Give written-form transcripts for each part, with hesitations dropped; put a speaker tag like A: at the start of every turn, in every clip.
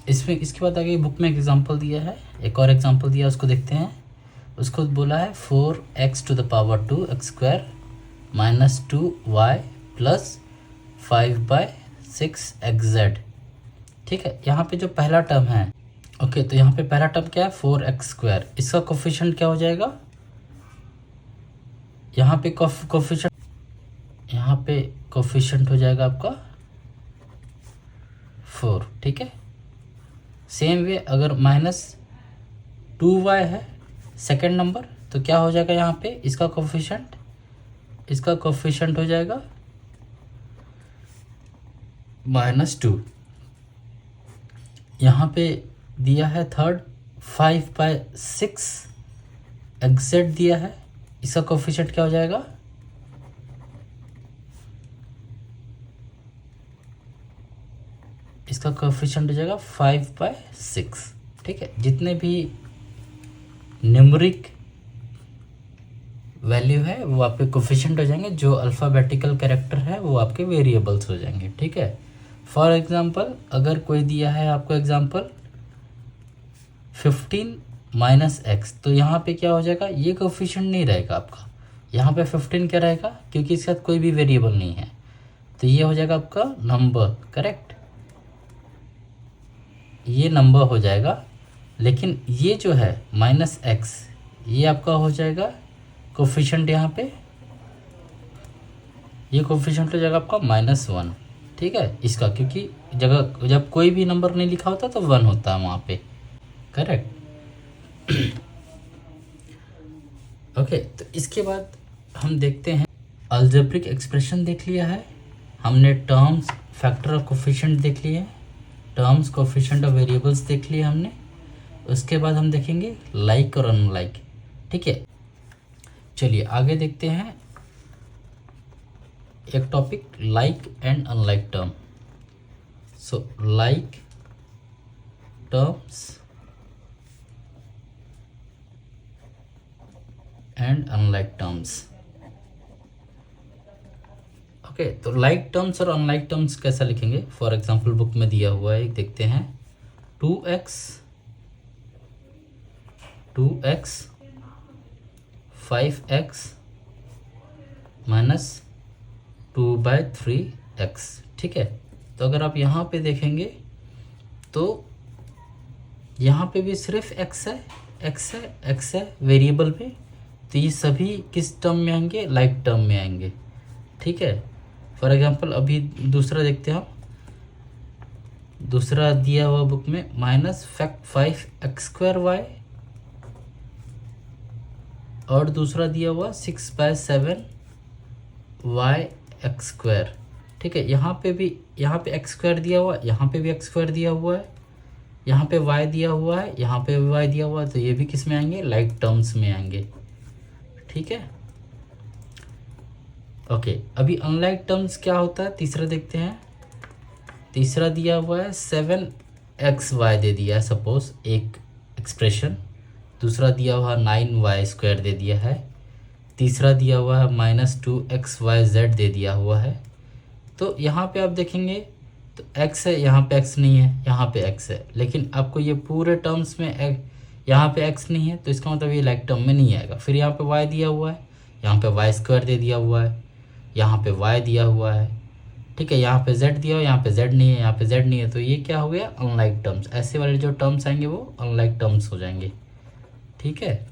A: इसमें इसके बाद आगे बुक में एग्जांपल दिया है, एक और एग्जांपल दिया, उसको देखते हैं। उसको बोला है 4x to the power 2 x square minus 2y plus 5/6 xz। ठीक है, यहाँ पे जो पहला टर्म है, ओके, तो यहाँ पे पहला टर्म क्या है 4x स्क्वायर, इसका कोफिशिएंट क्या हो जाएगा, यहाँ पे कोफिशिएंट हो जाएगा आपका 4। ठीक है, सेम वे अगर माइनस 2y है सेकेंड नंबर, तो क्या हो जाएगा यहाँ पे इसका कोफिशिएंट हो जाएगा -2। यहाँ पे दिया है थर्ड 5/6 xz दिया है, इसका कोफिशिएंट क्या हो जाएगा, इसका कोफिशिएंट हो जाएगा 5/6। ठीक है, जितने भी न्यूमरिक वैल्यू है वो आपके कोफिशिएंट हो जाएंगे, जो अल्फ़ाबेटिकल कैरेक्टर है वो आपके वेरिएबल्स हो जाएंगे। ठीक है, फॉर एग्जांपल अगर कोई दिया है आपको एग्जांपल 15 - x, तो यहाँ पे क्या हो जाएगा, ये कोफिशिएंट नहीं रहेगा आपका, यहाँ पे 15 क्या रहेगा, क्योंकि इसके साथ कोई भी वेरिएबल नहीं है, तो ये हो जाएगा आपका नंबर, करेक्ट, ये नंबर हो जाएगा। लेकिन ये जो है -x, ये आपका हो जाएगा कोफिशिएंट, यहाँ पे ये कोफिशिएंट हो जाएगा आपका -1। ठीक है, इसका क्योंकि जगह जब कोई भी नंबर नहीं लिखा होता तो 1 होता है वहाँ पे, करेक्ट। ओके, तो इसके बाद हम देखते हैं अलजेब्रिक एक्सप्रेशन देख लिया है हमने, टर्म्स फैक्टर ऑफ कोफिशिएंट देख लिए हैं, टर्म्स कोफिशिएंट ऑफ वेरिएबल्स देख लिए हमने। उसके बाद हम देखेंगे लाइक और अनलाइक। ठीक है, चलिए आगे देखते हैं एक topic, like and unlike term. So like terms and unlike terms. Okay, तो लाइक टर्म्स और अनलाइक टर्म्स कैसा लिखेंगे, फॉर एग्जांपल बुक में दिया हुआ है, देखते हैं 2x 5x माइनस 2/3x। ठीक है, तो अगर आप यहाँ पे देखेंगे तो यहाँ पे भी सिर्फ x है वेरिएबल पे, तो ये सभी किस टर्म में आएंगे, लाइक टर्म में आएंगे। ठीक है, फॉर एग्जांपल अभी दूसरा देखते हैं हम, दूसरा दिया हुआ बुक में -5x² और दूसरा दिया हुआ 6/7 y(x²). ठीक है, यहाँ पे x² दिया हुआ, यहाँ पे भी x² दिया हुआ है, यहाँ पे y दिया हुआ है, यहाँ पे भी y दिया हुआ है, तो ये भी किस में आएंगे, लाइक टर्म्स में आएंगे। ठीक है, ओके, अभी अनलाइक टर्म्स क्या होता है, तीसरा देखते हैं। तीसरा दिया हुआ है 7xy दे दिया है सपोज एक एक्सप्रेशन, दूसरा दिया हुआ 9y² दे दिया है, तीसरा दिया हुआ है -2xyz दे दिया हुआ है। तो यहाँ पे आप देखेंगे तो x है, यहाँ पे x नहीं है, यहाँ पे x है, लेकिन आपको ये पूरे टर्म्स में यहाँ पे x नहीं है, तो इसका मतलब ये लाइक टर्म में नहीं आएगा। फिर यहाँ पे y दिया हुआ है, यहाँ पे y² दे दिया हुआ है, यहाँ पे y दिया हुआ है। ठीक है, यहाँ पे z दिया हुआ है, यहाँ पे z नहीं है, यहाँ पे z नहीं है, तो ये क्या हो गया, अनलाइक टर्म्स। ऐसे वाले जो टर्म्स आएंगे वो अनलाइक टर्म्स हो जाएंगे। ठीक है,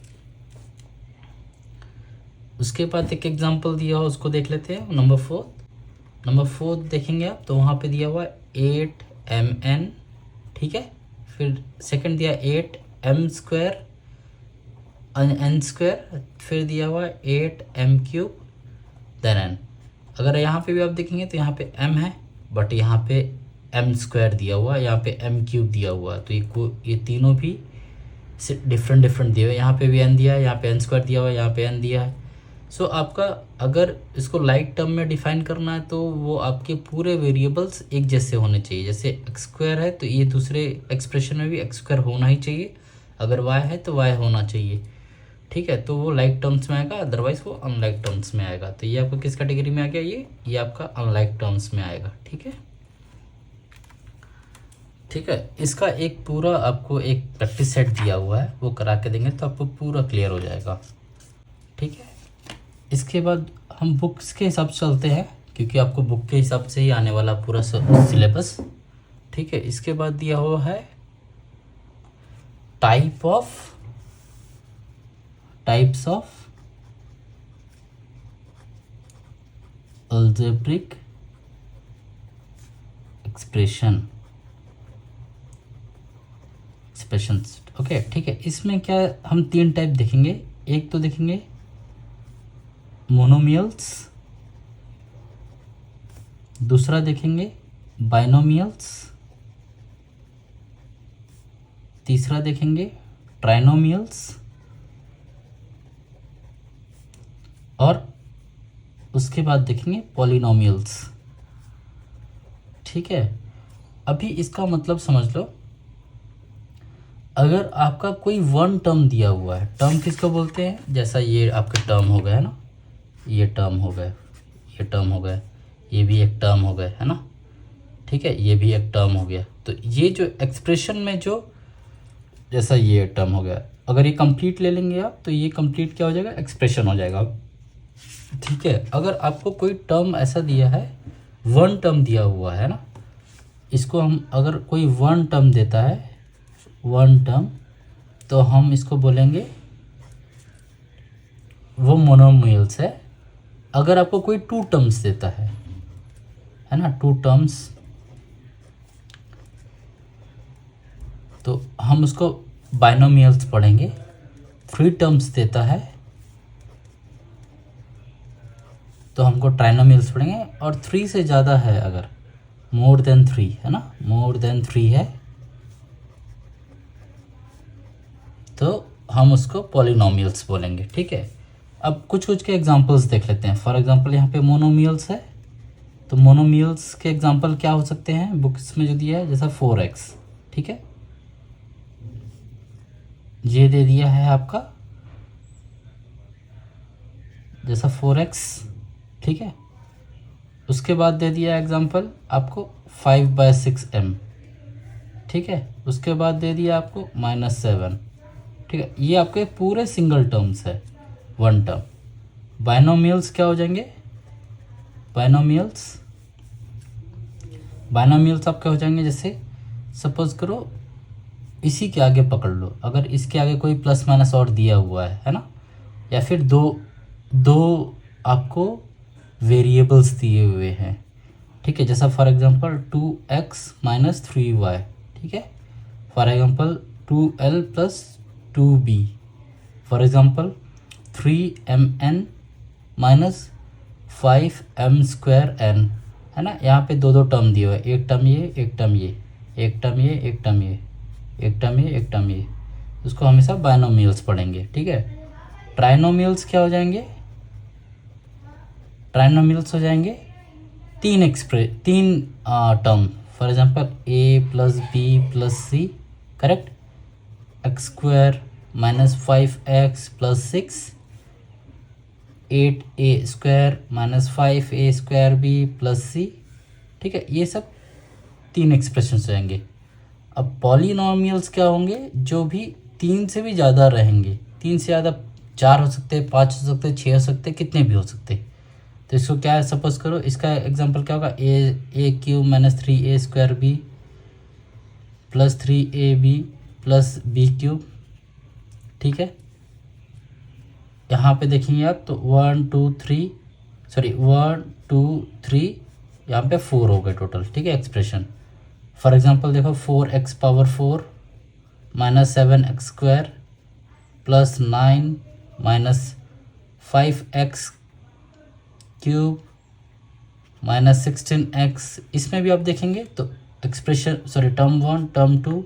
A: उसके बाद एक एग्जांपल दिया हो उसको देख लेते हैं, नंबर 4 देखेंगे आप, तो वहाँ पे दिया हुआ 8mn। ठीक है, फिर सेकंड दिया 8m² n², फिर दिया हुआ 8m³ देन n। अगर यहाँ पे भी आप देखेंगे तो यहाँ पे m है, बट यहाँ पे m² दिया हुआ, यहाँ पे m³ दिया हुआ, तो ये तीनों भी डिफरेंट दिए हुए, यहाँ पे भी n दिया है, यहाँ पे n² दिया हुआ है, यहाँ पे n दिया है। सो आपका अगर इसको लाइक टर्म में डिफाइन करना है तो वो आपके पूरे वेरिएबल्स एक जैसे होने चाहिए। जैसे x² है तो ये दूसरे एक्सप्रेशन में भी x² होना ही चाहिए, अगर y है तो y होना चाहिए। ठीक है, तो वो लाइक टर्म्स में आएगा, अदरवाइज वो अनलाइक टर्म्स में आएगा। तो ये आपका किस कैटेगरी में आ गया, ये आपका अनलाइक टर्म्स में आएगा। ठीक है, ठीक है, इसका एक पूरा आपको एक प्रैक्टिस सेट दिया हुआ है, वो करा के देंगे तो आपको पूरा क्लियर हो जाएगा। ठीक है, इसके बाद हम बुक्स के हिसाब से चलते हैं, क्योंकि आपको बुक के हिसाब से ही आने वाला पूरा सिलेबस। ठीक है, इसके बाद दिया हुआ है types of algebraic expressions. Okay, ठीक है, इसमें क्या हम 3 टाइप देखेंगे। एक तो देखेंगे मोनोमियल्स, दूसरा देखेंगे बाइनोमियल्स, तीसरा देखेंगे ट्राइनोमियल्स, और उसके बाद देखेंगे पॉलिनोमियल्स। ठीक है, अभी इसका मतलब समझ लो, अगर आपका कोई वन टर्म दिया हुआ है, टर्म किसको बोलते हैं, जैसा ये आपके टर्म हो गया है ना, ये टर्म हो गए, ये टर्म हो गए, ये भी एक टर्म हो गए, है ना। ठीक है, ये भी एक टर्म हो गया। तो ये जो एक्सप्रेशन में जो जैसा ये टर्म हो गया, अगर ये कंप्लीट ले लेंगे आप, तो ये कंप्लीट क्या हो जाएगा, एक्सप्रेशन हो जाएगा। ठीक है, अगर आपको कोई टर्म ऐसा दिया है, वन टर्म दिया हुआ है ना, इसको हम अगर कोई वन टर्म देता है, वन टर्म, तो हम इसको बोलेंगे वो मोनोमियल्स है। अगर आपको कोई 2 टर्म्स देता है ना, 2 टर्म्स, तो हम उसको बाइनोमियल्स पढ़ेंगे। 3 टर्म्स देता है तो हमको ट्राइनोमियल्स पढ़ेंगे, और 3 से ज़्यादा है, अगर मोर देन 3 है ना, मोर देन 3 है, तो हम उसको पॉलिनोमियल्स बोलेंगे। ठीक है, अब कुछ के एग्जांपल्स देख लेते हैं। फॉर एग्जांपल यहाँ पे मोनोमियल्स है, तो मोनोमियल्स के एग्जांपल क्या हो सकते हैं बुक्स में जो दिया है, जैसा 4x। ठीक है, ये दे दिया है आपका जैसा 4x। ठीक है, उसके बाद दे दिया एग्जांपल आपको 5/6m। ठीक है, उसके बाद दे दिया आपको -7। ठीक है, ये आपके पूरे सिंगल टर्म्स है, वन टर्म। बाइनोमियल्स क्या हो जाएंगे, बाइनोमियल्स आपके हो जाएंगे, जैसे सपोज करो इसी के आगे पकड़ लो, अगर इसके आगे कोई प्लस माइनस और दिया हुआ है ना, या फिर दो आपको वेरिएबल्स दिए हुए हैं। ठीक है, जैसा फॉर एग्जांपल 2x - 3y। ठीक है, for example 2l + 2b, for example 3mn - 5m²n, है ना। यहाँ पे 2 टर्म दिए हुए, एक टर्म ये, एक टर्म ये, एक टर्म ये, एक टर्म ये, एक टर्म ये, एक टर्म ये, उसको हमेशा बाइनोमियल्स पढ़ेंगे। ठीक है, ट्राइनोमियल्स क्या हो जाएंगे, ट्राइनोमियल्स हो जाएंगे 3 term, for example a + b + c, correct, x² - 5x + 6, 8a² - 5a²b + c। ठीक है, ये सब 3 एक्सप्रेशन हो जाएंगे। अब पॉलिनोमियल्स क्या होंगे, जो भी 3 से भी ज़्यादा रहेंगे, 3 से ज़्यादा 4 हो सकते हैं, 5 हो सकते हैं, 6 हो सकते हैं, कितने भी हो सकते हैं। तो इसको क्या है, सपोज करो इसका एग्जांपल क्या होगा, a³ - 3a²b + 3ab + b³। ठीक है, यहाँ पे देखेंगे आप तो 1 2 3 यहाँ पे 4 हो गए टोटल। ठीक है, एक्सप्रेशन फॉर एग्जांपल देखो 4x⁴ - 7x² + 9 - 5x³ - 16x। इसमें भी आप देखेंगे तो expression term 1, term 2,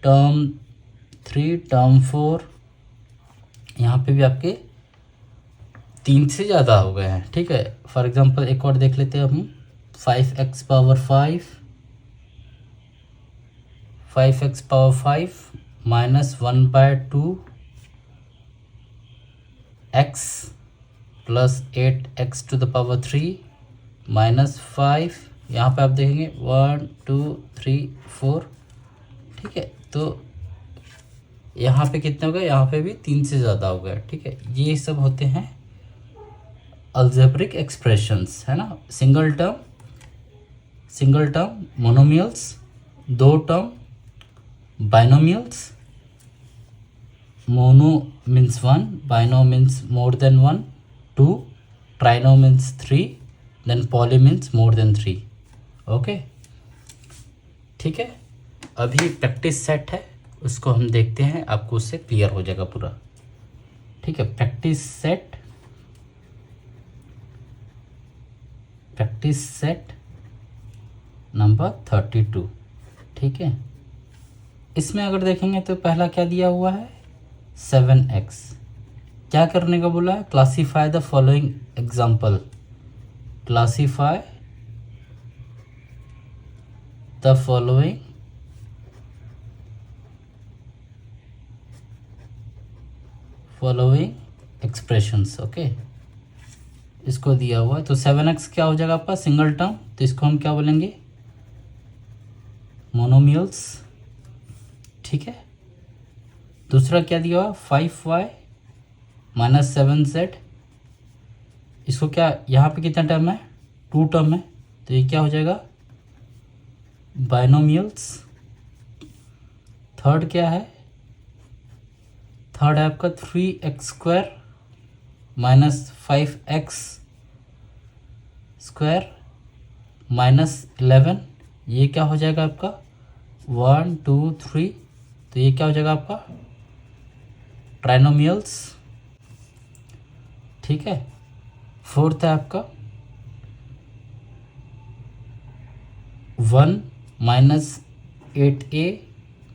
A: term 3, term 4, यहाँ पे भी आपके 3 से ज़्यादा हो गए हैं। ठीक है, फॉर एग्जांपल एक और देख लेते हैं हम, 5x⁵ - 1/2 x + 8x⁵ - 5 यहाँ पे आप देखेंगे 1 2 3 4, ठीक है। तो यहाँ पे कितने हो गए, यहाँ पे भी 3 से ज़्यादा हो गए, ठीक है। ये सब होते हैं अलजेब्रिक एक्सप्रेशंस, है ना। सिंगल टर्म मोनोमियल्स, दो term binomials, mono means one, bino means more than one, two, trino means three, then poly means more than three. Okay, ठीक है। अभी प्रैक्टिस सेट है, उसको हम देखते हैं, आपको उससे क्लियर हो जाएगा पूरा, ठीक है। प्रैक्टिस सेट नंबर 32, ठीक है। इसमें अगर देखेंगे तो पहला क्या दिया हुआ है, 7x। क्या करने का बोला है, classify the following example, classify the following expressions. Okay, इसको दिया हुआ है। तो 7x क्या हो जाएगा आपका, सिंगल टर्म, तो इसको हम क्या बोलेंगे, मोनोमियल्स, ठीक है। दूसरा क्या दिया हुआ, 5y माइनस 7z, इसको क्या, यहाँ पे कितना टर्म है, 2 टर्म है, तो ये क्या हो जाएगा, बाइनोमियल्स। थर्ड क्या है, थर्ड है आपका 3x² माइनस 5x² माइनस 11, ये क्या हो जाएगा आपका 1 2 3, तो ये क्या हो जाएगा आपका ट्राइनोमियल्स, ठीक है। फोर्थ है आपका 1 minus 8a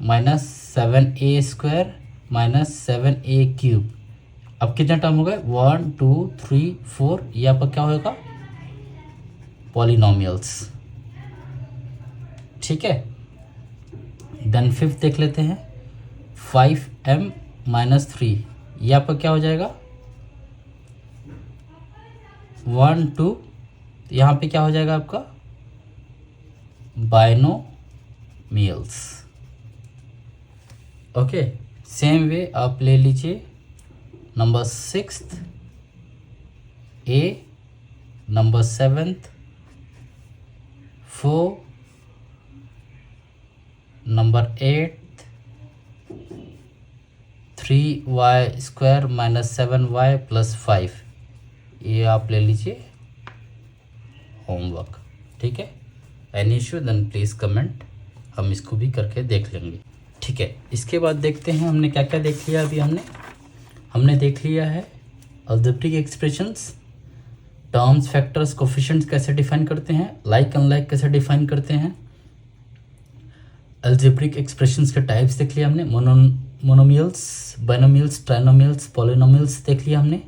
A: minus 7a² minus 7a³। अब कितने टर्म हो गए, 1 2 3 4, ये आपका क्या होगा, पॉलिनोमियल्स, ठीक है। देन फिफ्थ देख लेते हैं, 5m माइनस 3, ये आपका क्या हो जाएगा 1 2, यहाँ पे क्या हो जाएगा आपका बाइनोमियल्स। ओके, सेम वे आप ले लीजिए number 6th a, number 7th 4, number 8th 3y² minus 7y plus 5, ये आप ले लीजिए होमवर्क, ठीक है। Any issue then please comment, हम इसको भी करके देख लेंगे, ठीक है। इसके बाद देखते हैं हमने क्या क्या देख लिया। अभी हमने देख लिया है algebraic expressions, terms, factors, coefficients कैसे डिफाइन करते हैं, लाइक अनलाइक कैसे डिफाइन करते हैं। अलजेब्रिक एक्सप्रेशंस के टाइप्स देख लिया हमने, मोनोमियल्स, बाइनोमियल्स, ट्राइनोमियल्स, पॉलिनोमियल्स देख लिया हमने।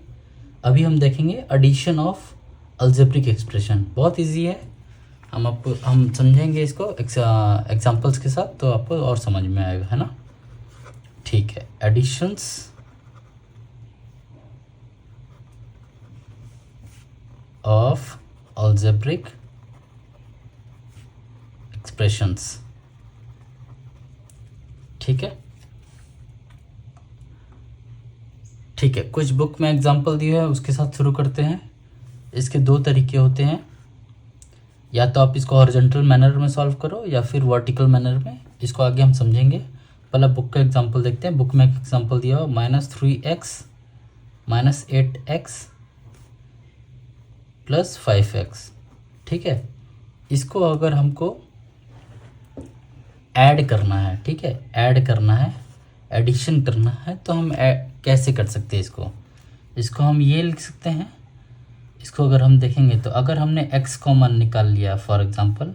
A: अभी हम देखेंगे एडिशन ऑफ अलजेब्रिक एक्सप्रेशन, बहुत इजी है, हम समझेंगे इसको एग्जांपल्स के साथ, तो आपको और समझ में आएगा, है ना। ठीक है, एडिशंस ऑफ अलजेब्रिक एक्सप्रेशंस, ठीक है। ठीक है, कुछ बुक में एग्जांपल दिए हैं, उसके साथ शुरू करते हैं। इसके दो तरीके होते हैं, या तो आप इसको हॉरिजॉन्टल मैनर में सॉल्व करो या फिर वर्टिकल मैनर में, इसको आगे हम समझेंगे। पहले बुक का एग्जांपल देखते हैं। बुक में एक एग्जांपल दिया हो, -3x minus 8x plus 5x, ठीक है। इसको अगर हमको ऐड करना है, ठीक है, ऐड करना है, एडिशन करना है, तो हम कैसे कर सकते हैं इसको हम ये लिख सकते हैं। इसको अगर हम देखेंगे तो अगर हमने x कॉमन निकाल लिया फॉर एग्जांपल,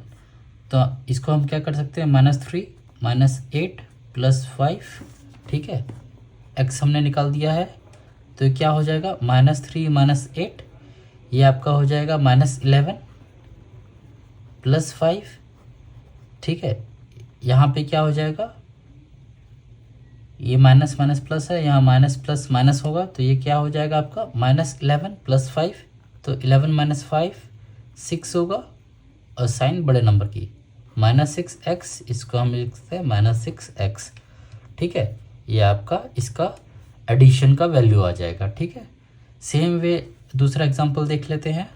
A: तो इसको हम क्या कर सकते हैं, -3 माइनस 8 प्लस 5, ठीक है। x हमने निकाल दिया है, तो क्या हो जाएगा -3 माइनस 8, ये आपका हो जाएगा -11 प्लस 5, ठीक है। यहाँ पे क्या हो जाएगा, ये माइनस माइनस प्लस है, यहाँ माइनस प्लस माइनस होगा, तो ये क्या हो जाएगा आपका -11 प्लस 5, तो 11 माइनस 5 6 होगा, और साइन बड़े नंबर की, -6x, इसको हम लिख सकते हैं -6x। ठीक है, ये आपका इसका एडिशन का वैल्यू आ जाएगा। ठीक है, सेम वे दूसरा एग्जांपल देख लेते हैं।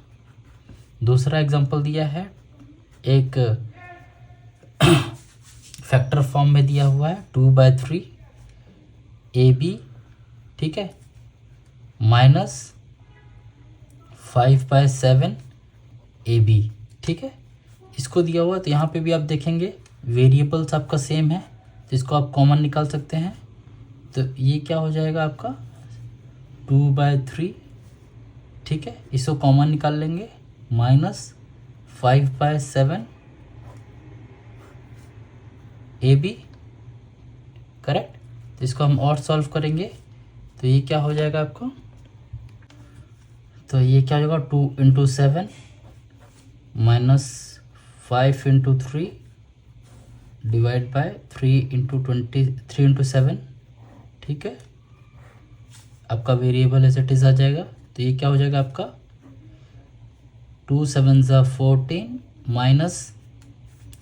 A: दूसरा एग्जांपल दिया है एक फैक्टर फॉर्म में दिया हुआ है 2/3 AB, ठीक है, -5/7 AB। ठीक है, इसको दिया हुआ, तो यहाँ पे भी आप देखेंगे वेरिएबल्स आपका सेम है, तो इसको आप कॉमन निकाल सकते हैं। तो ये क्या हो जाएगा आपका 2/3, ठीक है, इसको कॉमन निकाल लेंगे, -5/7 AB, करेक्ट। तो इसको हम और सॉल्व करेंगे, तो ये क्या हो जाएगा आपको, तो ये क्या हो जाएगा 2 × 7 -5 × 3 डिवाइड बाय 3 × 7। ठीक है, आपका वेरिएबल एज इट इज आ जाएगा। तो ये क्या हो जाएगा आपका 2 × 7 = 14 -5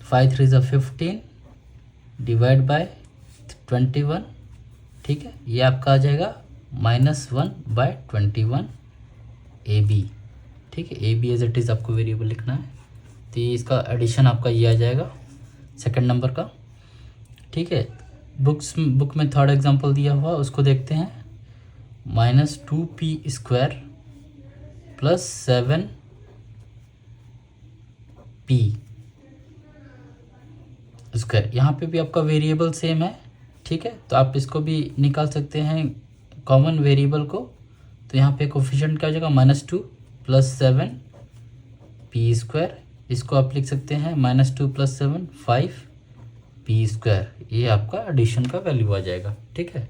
A: × 3 = 15 डिवाइड बाय 21। ठीक है, ये आपका आ जाएगा -1/21 AB। ठीक है, AB एज इट इज़ आपको वेरिएबल लिखना है। तो ये इसका एडिशन आपका ये आ जाएगा सेकंड नंबर का। ठीक है, बुक में थर्ड एग्जांपल दिया हुआ, उसको देखते हैं। -2p² + 7p²। यहाँ पे भी आपका वेरिएबल सेम है। ठीक है, तो आप इसको भी निकाल सकते हैं कॉमन वेरिएबल को। तो यहाँ पे कोफिशिएंट क्या हो जाएगा -2 + 7p²। इसको आप लिख सकते हैं -2 + 7 5p²। ये आपका एडिशन का वैल्यू आ जाएगा। ठीक है।